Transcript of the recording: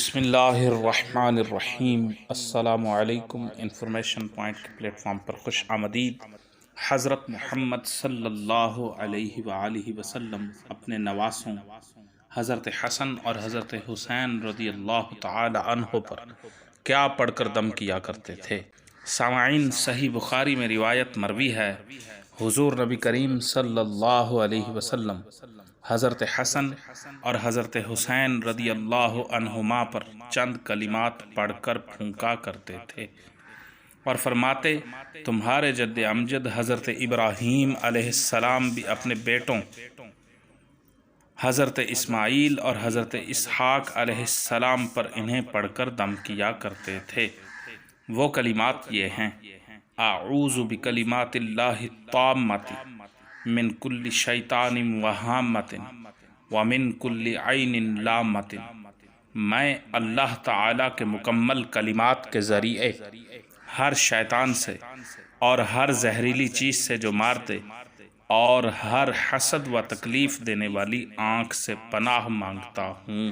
بسم اللہ الرحمن الرحیم۔ السلام علیکم۔ انفارمیشن پوائنٹ کے پلیٹ فارم پر خوش آمدید۔ حضرت محمد صلی اللہ علیہ وآلہ وسلم اپنے نواسوں حضرت حسن اور حضرت حسین رضی اللہ تعالی عنہ پر کیا پڑھ کر دم کیا کرتے تھے؟ سامعین، صحیح بخاری میں روایت مروی ہے، حضور نبی کریم صلی اللہ علیہ وسلم حضرت حسن اور حضرت حسین رضی اللہ عنہما پر چند کلمات پڑھ کر پھونکا کرتے تھے اور فرماتے، تمہارے جد امجد حضرت ابراہیم علیہ السلام بھی اپنے بیٹوں حضرت اسماعیل اور حضرت اسحاق علیہ السلام پر انہیں پڑھ کر دم کیا کرتے تھے۔ وہ کلمات یہ ہیں: اعوذ بکلمات اللہ التامۃ من کل شیطان وہامۃ ومن کل عین لامۃ۔ میں اللہ تعالیٰ کے مکمل کلمات کے ذریعے ہر شیطان سے اور ہر زہریلی چیز سے جو مارتے اور ہر حسد و تکلیف دینے والی آنکھ سے پناہ مانگتا ہوں۔